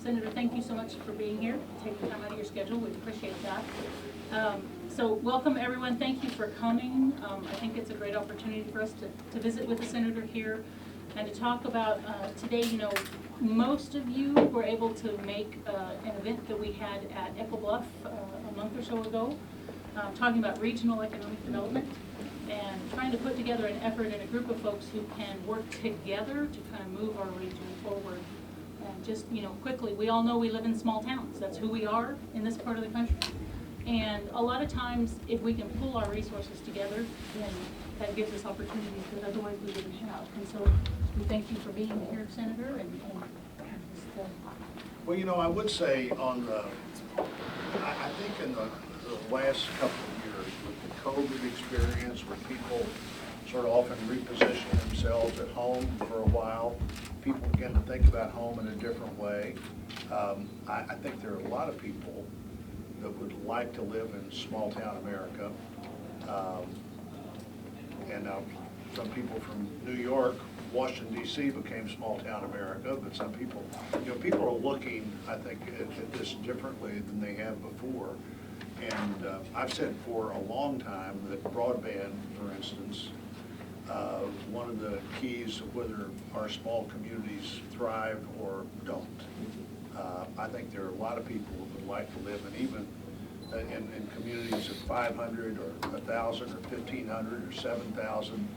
Senator, thank you so much for being here, taking time out of your schedule. We appreciate that. So welcome everyone. Thank you for coming. I think it's a great opportunity for us to visit with the Senator here and to talk about today. You know, most of you were able to make an event that we had at Echo Bluff a month or so ago, talking about regional economic development and trying to put together an effort and a group of folks who can work together to kind of move our region forward. And just, you know, quickly, we all know we live in small towns. That's who we are in this part of the country. And a lot of times, if we can pull our resources together, then that gives us opportunities that otherwise we wouldn't have. And so we thank you for being here, Senator. And just, well, you know, I would say on the, I think in the last couple of years with the COVID experience, where people sort of often reposition themselves at home for a while, people begin to think about home in a different way. I think there are a lot of people that would like to live in small town America. And now some people from New York, Washington D.C. became small town America, but some people, you know, people are looking, I think, at this differently than they have before. And I've said for a long time that broadband, for instance, one of the keys of whether our small communities thrive or don't. I think there are a lot of people who would like to live in even in communities of 500 or 1,000 or 1,500 or 7,000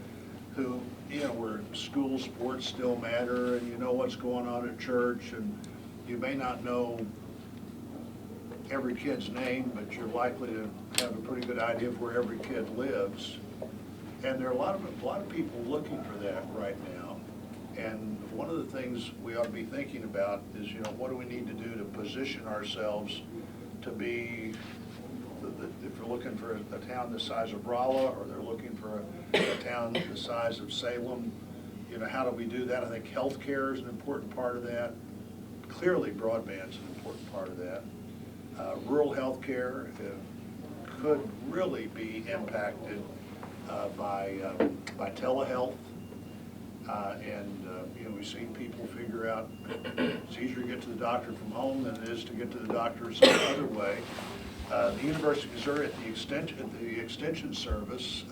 who, you know, where school sports still matter and you know what's going on at church and you may not know every kid's name, but you're likely to have a pretty good idea of where every kid lives. And there are a lot of people looking for that right now. And one of the things we ought to be thinking about is, you know, what do we need to do to position ourselves to be, if they're looking for a town the size of Rolla, or they're looking for a town the size of Salem, you know, how do we do that? I think healthcare is an important part of that. Clearly, broadband is an important part of that. Rural healthcare could really be impacted by telehealth, and you know, we've seen people figure out it's easier to get to the doctor from home than it is to get to the doctor some other way. The University of Missouri at the Extension Service,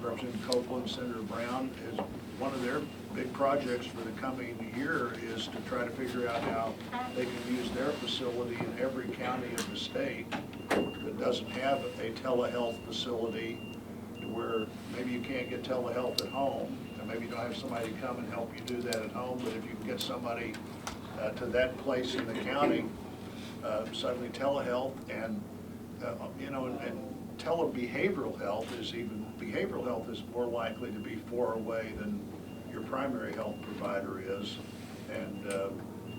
Representative Copeland, Senator Brown, is one of their big projects for the coming year is to try to figure out how they can use their facility in every county of the state that doesn't have a telehealth facility, where maybe you can't get telehealth at home, and maybe you don't have somebody come and help you do that at home, but if you can get somebody to that place in the county, suddenly telehealth and, you know, and telebehavioral health behavioral health is more likely to be far away than your primary health provider is. And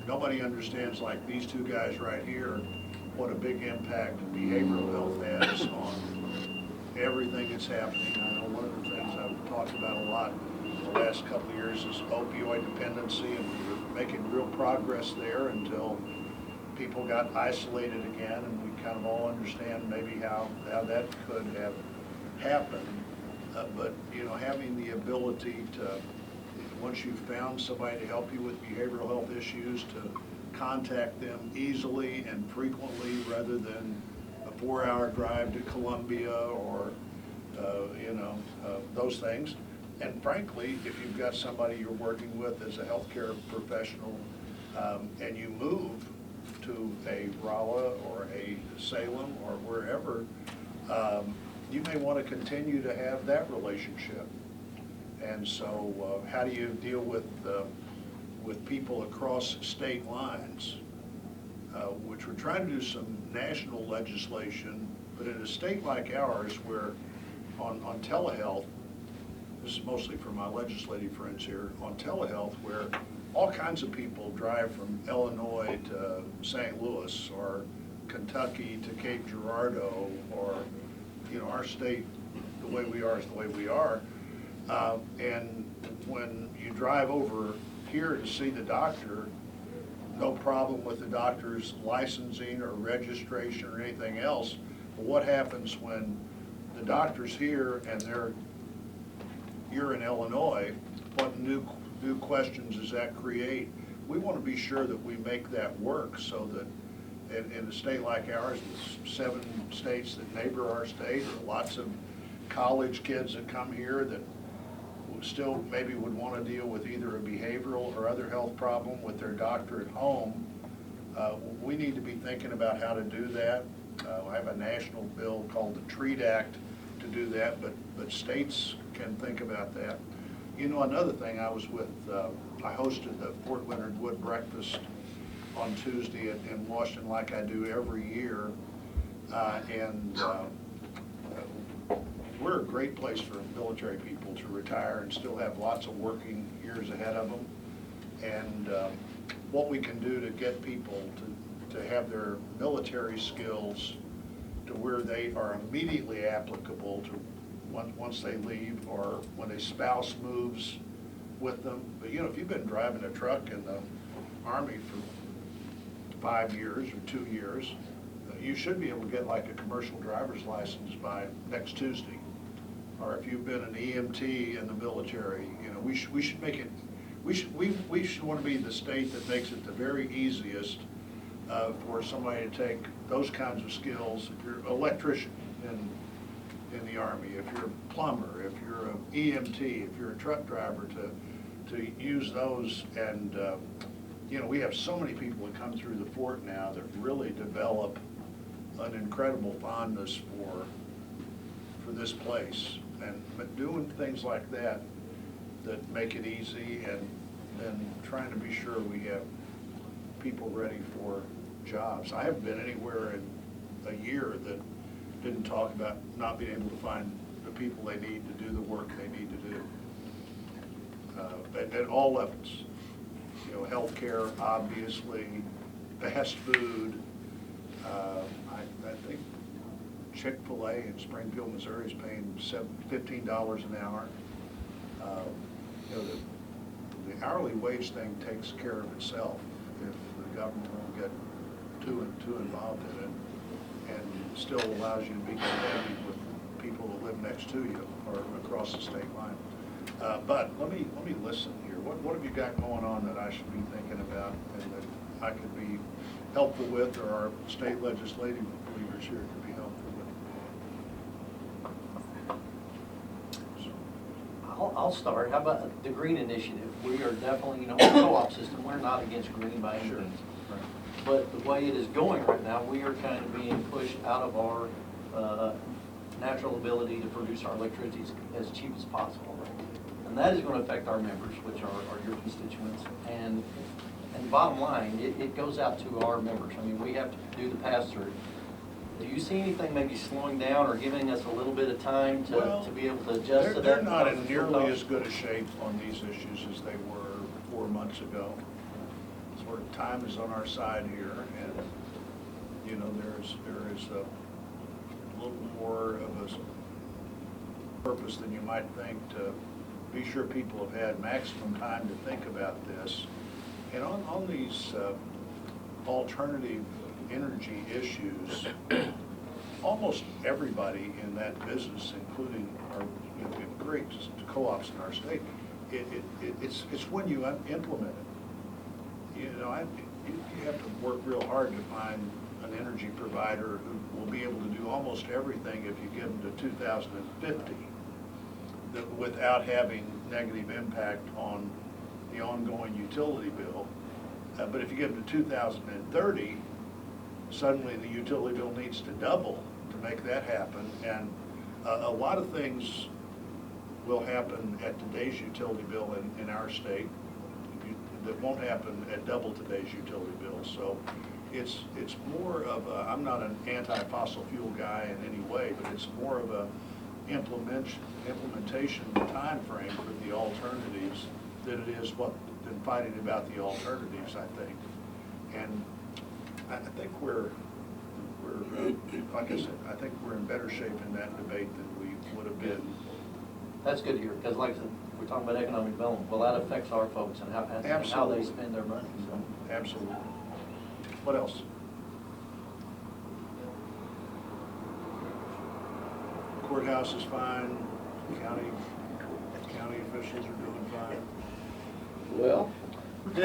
nobody understands, like these two guys right here, what a big impact behavioral health has on everything that's happening. I know one of the things I've talked about a lot the last couple of years is opioid dependency, and we were making real progress there until people got isolated again, and we kind of all understand maybe how that could have happened. But, you know, having the ability to, once you've found somebody to help you with behavioral health issues, to contact them easily and frequently rather than a 4-hour drive to Columbia or, you know, those things. And frankly, if you've got somebody you're working with as a healthcare professional and you move to a Rolla or a Salem or wherever, you may want to continue to have that relationship. And so how do you deal with people across state lines, which we're trying to do some national legislation, but in a state like ours where on telehealth, this is mostly for my legislative friends here, on telehealth where all kinds of people drive from Illinois to St. Louis or Kentucky to Cape Girardeau, or, you know, our state, the way we are is the way we are. And when you drive over here to see the doctor, no problem with the doctor's licensing or registration or anything else. But what happens when the doctor's here and you're in Illinois? What new questions does that create we want to be sure that we make that work so that in a state like ours with 7 states that neighbor our state, or lots of college kids that come here that still maybe would want to deal with either a behavioral or other health problem with their doctor at home, we need to be thinking about how to do that. I have a national bill called the TREAT Act to do that, but states can think about that. You know, another thing, I hosted the Fort Leonard Wood Breakfast on Tuesday in Washington, like I do every year, we're a great place for military people to retire and still have lots of working years ahead of them. And what we can do to get people to have their military skills to where they are immediately applicable to once they leave, or when a spouse moves with them. But you know, if you've been driving a truck in the Army for 5 years or 2 years, you should be able to get like a commercial driver's license by next Tuesday. Or if you've been an EMT in the military, you know, we should make it, we should want to be the state that makes it the very easiest for somebody to take those kinds of skills. If you're an electrician in the Army, if you're a plumber, if you're an EMT, if you're a truck driver, to use those. And you know, we have so many people that come through the fort now that really develop an incredible fondness for this place, and doing things like that make it easy, and trying to be sure we have people ready for jobs. I haven't been anywhere in a year that didn't talk about not being able to find the people they need to do the work they need to do. At all levels. You know, healthcare, obviously, fast food. I think Chick-fil-A in Springfield, Missouri is paying $15 an hour. You know, the hourly wage thing takes care of itself if the government won't get too involved in it, and still allows you to be competitive with people that live next to you or across the state line. But let me listen here. What have you got going on that I should be thinking about and that I could be helpful with, or our state legislative leaders here could be helpful with? I'll start. How about the green initiative? We are definitely, you know, the co-op system, we're not against green by any means. Right. But the way it is going right now, we are kind of being pushed out of our natural ability to produce our electricity as cheap as possible. And that is going to affect our members, which are your constituents. And the bottom line, it goes out to our members. I mean, we have to do the pass-through. Do you see anything maybe slowing down or giving us a little bit of time to be able to adjust to that? They're not in nearly as good a shape on these issues as they were 4 months ago. Sort of time is on our side here, and you know, there is a little more of a purpose than you might think to be sure people have had maximum time to think about this. And on these alternative energy issues, almost everybody in that business, including our, you know, we have great co-ops in our state, it's when you implement it. You know, you have to work real hard to find an energy provider who will be able to do almost everything if you get them to 2050 without having negative impact on the ongoing utility bill. But if you get them to 2030, suddenly the utility bill needs to double to make that happen. And a lot of things will happen at today's utility bill in our state that won't happen at double today's utility bill. So it's more of a, I'm not an anti-fossil fuel guy in any way, but it's more of a implementation time frame for the alternatives than it is than fighting about the alternatives, I think. And I think we're like I said, I think we're in better shape in that debate than we would have been. That's good to hear, because like I said, we're talking about economic development. Well, that affects our folks and how they spend their money. So. Absolutely. What else? Courthouse is fine. County officials are doing fine. Well, Go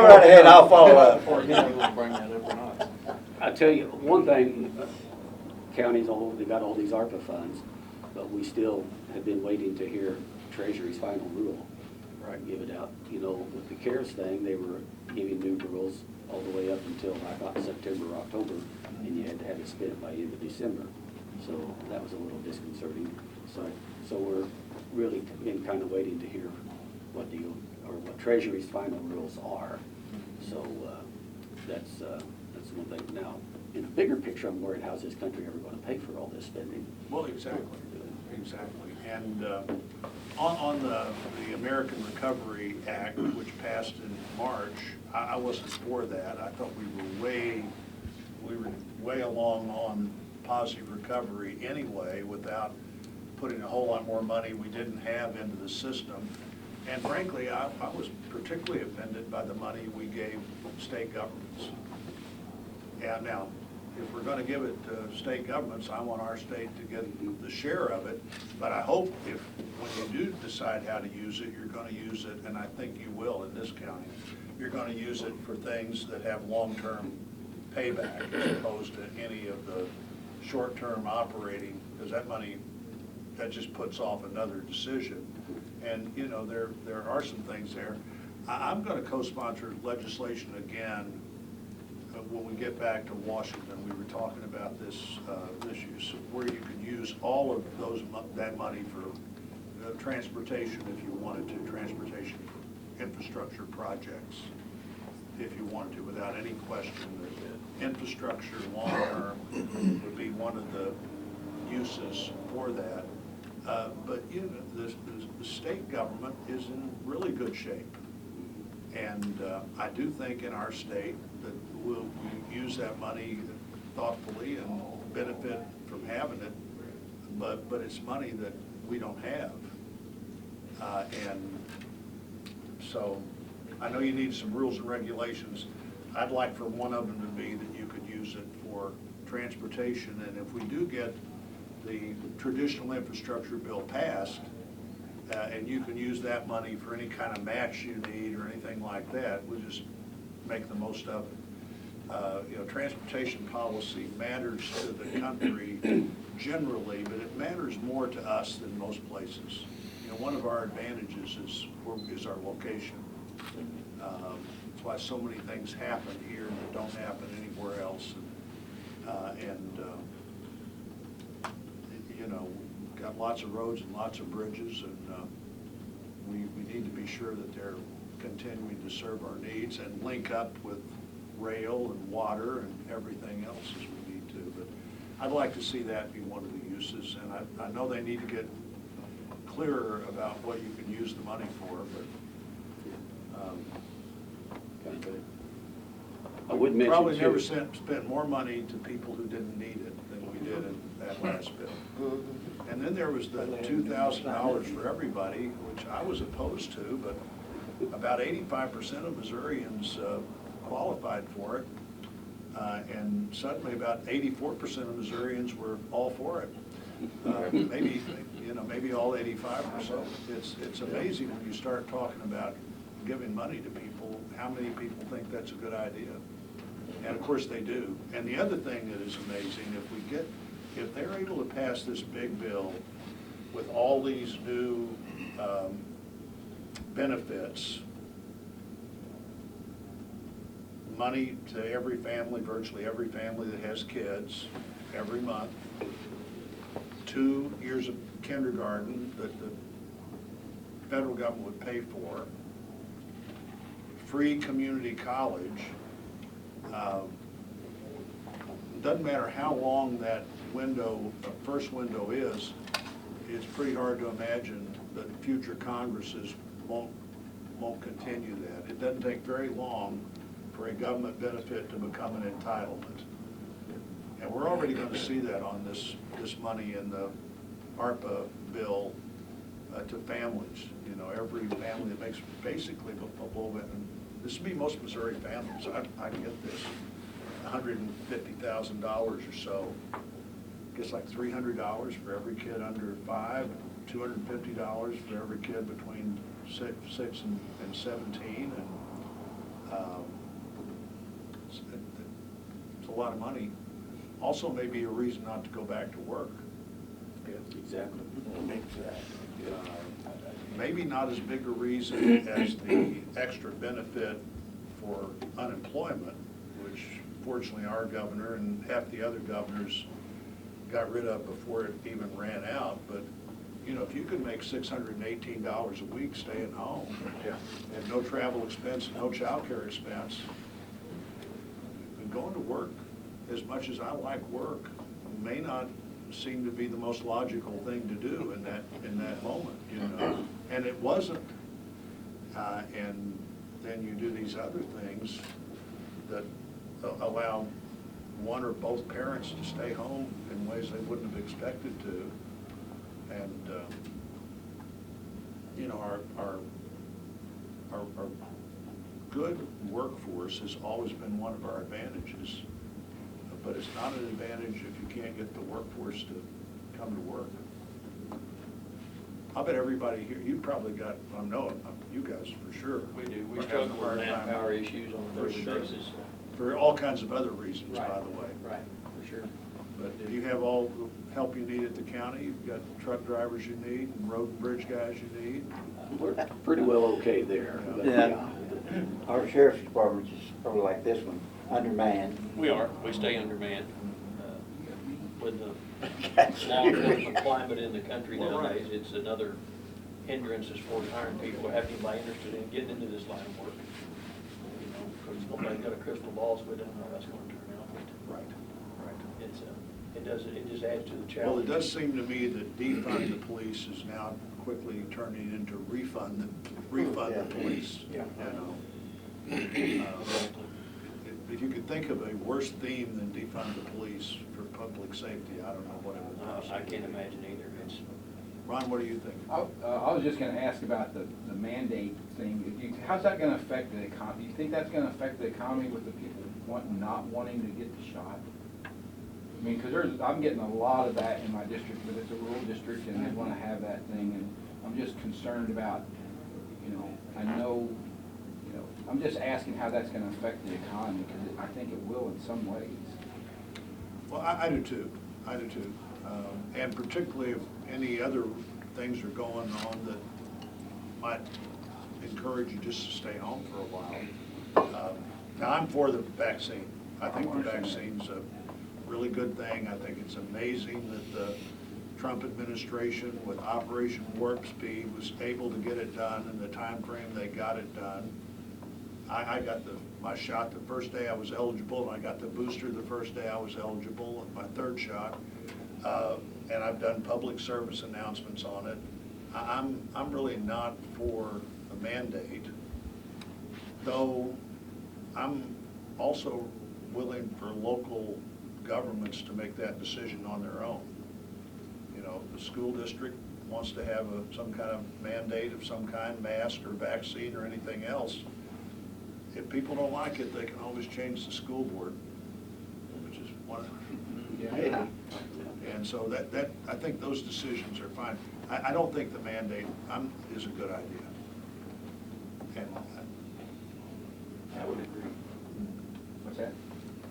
right ahead, I'll follow up. I tell you, one thing, counties all over, they got all these ARPA funds, but we still have been waiting to hear Treasury's final rule. Right. Give it out. You know, with the CARES thing, they were giving new rules all the way up until like September, October, and you had to have it spent by end of December. So that was a little disconcerting. So we're really been kind of waiting to hear what Treasury's final rules are. So that's one thing. Now, in a bigger picture, I'm worried, how's this country ever going to pay for all this spending? Well, exactly. And on the American Recovery Act, which passed in March, I wasn't for that. I thought we were way along on positive recovery anyway, without putting a whole lot more money we didn't have into the system. And frankly, I was particularly offended by the money we gave state governments. And now, if we're going to give it to state governments, I want our state to get the share of it. But I hope when you do decide how to use it, you're going to use it, and I think you will in this county, you're going to use it for things that have long-term payback as opposed to any of the short-term operating, because that money, that just puts off another decision. And, you know, there are some things there. I'm going to co-sponsor legislation again when we get back to Washington. We were talking about this issue, where you could use all of that money for transportation if you wanted to, transportation infrastructure projects if you wanted to, without any question. That infrastructure long-term would be one of the uses for that. But you know, the state government is in really good shape. And I do think in our state that we'll use that money thoughtfully and benefit from having it, but it's money that we don't have. And so I know you need some rules and regulations. I'd like for one of them to be that you could use it for transportation, and if we do get the traditional infrastructure bill passed, and you can use that money for any kind of match you need or anything like that, we'll just make the most of it. You know, transportation policy matters to the country generally, but it matters more to us than most places. You know, one of our advantages is our location. That's why so many things happen here that don't happen anywhere else. You know, we've got lots of roads and lots of bridges, and we need to be sure that they're continuing to serve our needs and link up with rail and water and everything else as we need to. But I'd like to see that be one of the uses, and I know they need to get clearer about what you can use the money for, but I would mention probably too, never spent more money to people who didn't need it than we did in that last bill. And then there was the $2,000 for everybody, which I was opposed to, but about 85% of Missourians qualified for it, and suddenly about 84% of Missourians were all for it. Maybe all 85%. It's amazing when you start talking about giving money to people, how many people think that's a good idea. And of course they do. And the other thing that is amazing, if they're able to pass this big bill with all these new benefits, money to every family, virtually every family that has kids, every month, 2 years of kindergarten that the federal government would pay for, free community college. Doesn't matter how long that window, first window is, it's pretty hard to imagine that future Congresses won't continue that. It doesn't take very long for a government benefit to become an entitlement. And we're already going to see that on this money in the ARPA bill to families. You know, every family that makes basically below it, and this would be most Missouri families. I get this, $150,000 or so. I guess like $300 for every kid under 5, $250 for every kid between 6 and 17, and it's a lot of money. Also maybe a reason not to go back to work. Exactly. Maybe not as big a reason as the extra benefit for unemployment, which fortunately our governor and half the other governors got rid of before it even ran out. But, you know, if you could make $618 a week staying home, and no travel expense, no child care expense, and going to work, as much as I like work, may not seem to be the most logical thing to do in that moment, you know. And it wasn't. And then you do these other things that allow one or both parents to stay home in ways they wouldn't have expected to. And you know, our good workforce has always been one of our advantages. But it's not an advantage if you can't get the workforce to come to work. I bet everybody here, you probably got, I know you guys for sure. We do. We are struggle having a hard with time. manpower issues on a For daily sure. basis. For all kinds of other reasons, by Right. the way. Right, for sure. But do you have all the help you need at the county? You've got truck drivers you need, and road and bridge guys you need? We're pretty well okay there. but Yeah. Our sheriff's department is probably like this one, undermanned. We are. We stay undermanned. With the law enforcement climate in the country nowadays, it's another hindrance as far as hiring people or having anybody interested in getting into this line of work. You know, because nobody's got a crystal ball, so we don't know how that's going to turn out. Right, right. It just adds to the challenge. Well, it does seem to me that defund the police is now quickly turning into refund the police, Yeah. you know. If you could think of a worse theme than defund the police for public safety, I don't know what it would I be. can't imagine either. It's, Ron, what do you think? I was just gonna ask about the mandate thing. How's that gonna affect the economy? Do you think that's gonna affect the economy with the people not wanting to get the shot? I mean, because I'm getting a lot of that in my district, but it's a rural district and they wanna have that thing, and I'm just concerned about, you know, I'm just asking how that's gonna affect the economy, because I think it will in some ways. Well, I do too. I do too. And particularly if any other things are going on that might encourage you just to stay home for a while. Now, I'm for the vaccine. I think the vaccine's a really good thing. I think it's amazing that the Trump administration with Operation Warp Speed was able to get it done in the time frame they got it done. I got my shot the first day I was eligible, and I got the booster the first day I was eligible, my third shot. And I've done public service announcements on it. I'm really not for a mandate, though I'm also willing for local governments to make that decision on their own. You know, the school district wants to have some kind of mandate of some kind, mask or vaccine or anything else. If people don't like it, they can always change the school board, which is one. Yeah. And so that I think those decisions are fine. I don't think the mandate is a good idea. And I would agree. What's that?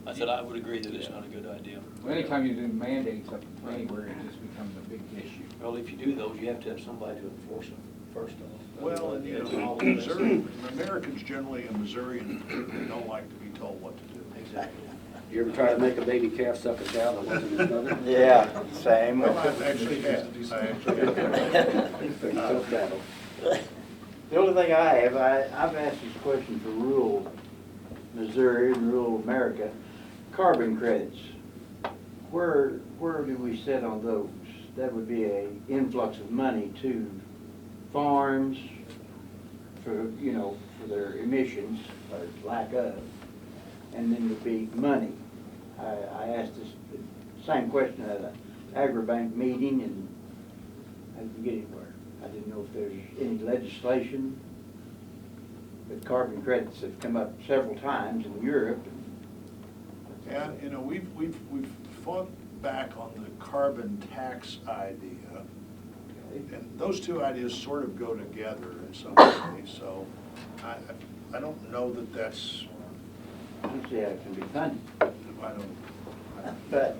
I said I would agree that it's not a good idea. Well, anytime you do mandates up anywhere, it just becomes a big issue. Well, if you do those, you have to have somebody to enforce them first off. well, and you It's know, all the Missouri, Americans generally in Missouri and particularly don't like to be told what to do. Exactly. You ever try to make a baby calf suck a cow that wasn't his mother? Yeah, same. Well, I've actually had. Pretty tough battle. The only thing I have, I've asked this question for rural Missouri and rural America, carbon credits. Where do we sit on those? That would be a influx of money to farms for, you know, for their emissions or lack of, and then would be money. I asked this same question at an agribank meeting and I didn't get anywhere. I didn't know if there's any legislation, but carbon credits have come up several times in Europe. Yeah, you know, we've fought back on the carbon tax idea And those two ideas sort of go together in some way, so I don't know that that's, I don't see how it can be funded, I don't, but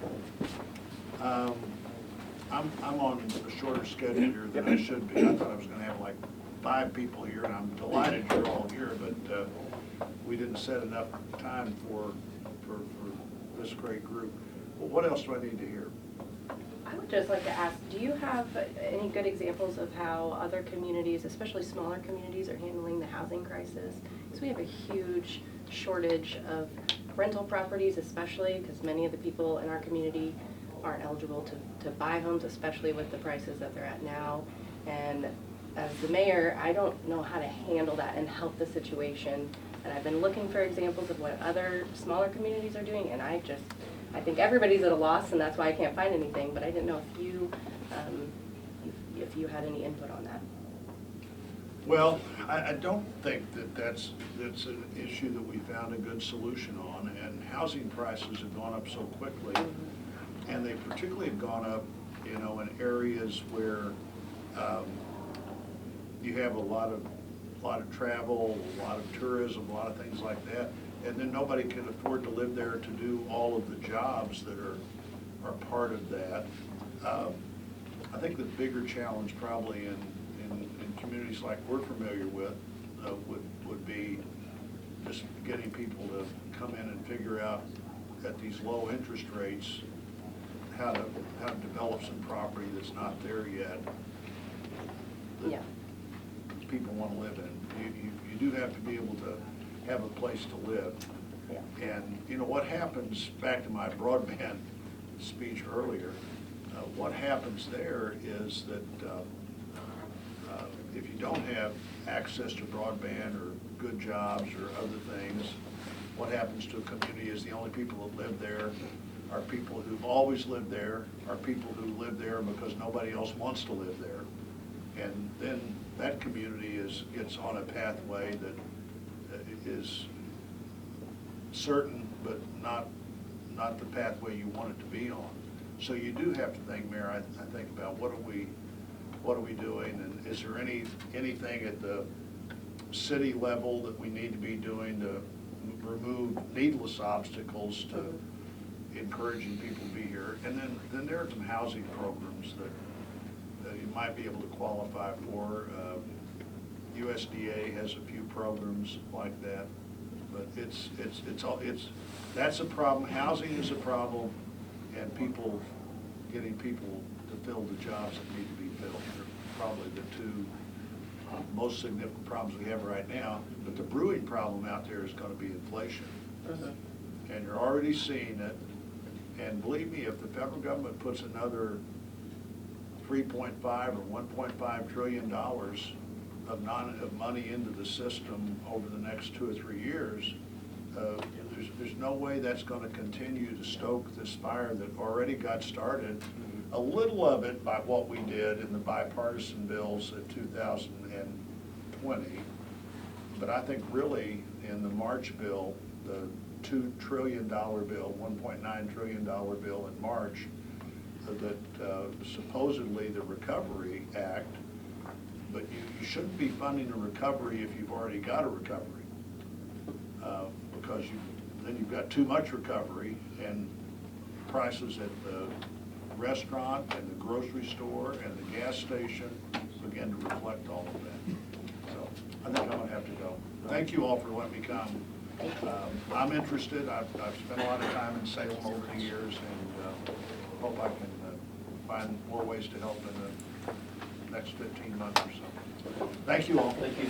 I'm on a shorter schedule here than I should be. I thought I was gonna have like 5 people here, and I'm delighted you're all here, but we didn't set enough time for this great group. Well, what else do I need to hear? I would just like to ask, do you have any good examples of how other communities, especially smaller communities, are handling the housing crisis? Because we have a huge shortage of rental properties, especially because many of the people in our community aren't eligible to buy homes, especially with the prices that they're at now. And as the mayor, I don't know how to handle that and help the situation. And I've been looking for examples of what other smaller communities are doing, and I think everybody's at a loss, and that's why I can't find anything, but I didn't know if you had any input on that. Well, I don't think that's an issue that we found a good solution on, and housing prices have gone up so quickly, and they particularly have gone up, you know, in areas where you have a lot of travel, a lot of tourism, a lot of things like that, and then nobody can afford to live there to do all of the jobs that are part of that. I think the bigger challenge probably in communities like we're familiar with would be just getting people to come in and figure out at these low interest rates how to develop some property that's not there yet. That Yeah. people want to live in. You do have to be able to have a place to live. Yeah. And, you know, what happens, back to my broadband speech earlier, what happens there is that if you don't have access to broadband or good jobs or other things, what happens to a community is the only people that live there are people who've always lived there, are people who live there because nobody else wants to live there. And then that community gets on a pathway that is certain, but not the pathway you want it to be on. So you do have to think, Mayor, I think about what are we doing, and is there anything at the city level that we need to be doing to remove needless obstacles to encouraging people to be here? And then there are some housing programs that you might be able to qualify for. USDA has a few programs like that, but that's a problem. Housing is a problem, and getting people to fill the jobs that need to be filled are probably the two most significant problems we have right now. But the brewing problem out there is going to be inflation, and you're already seeing it. And believe me, if the federal government puts another $3.5 or $1.5 trillion of money into the system over the next 2 or 3 years, there's no way that's going to continue to stoke this fire that already got started. A little of it by what we did in the bipartisan bills in 2020, but I think really in the March bill, the $2 trillion bill, $1.9 trillion bill in March, that supposedly the Recovery Act, but you shouldn't be funding a recovery if you've already got a recovery, because then you've got too much recovery, and prices at the restaurant and the grocery store and the gas station begin to reflect all of that. So I think I'm going to have to go. Thank you all for letting me come. I'm interested. I've spent a lot of time in Salem over the years, and hope I can find more ways to help in the next 15 months or so. Thank you all. Thank you.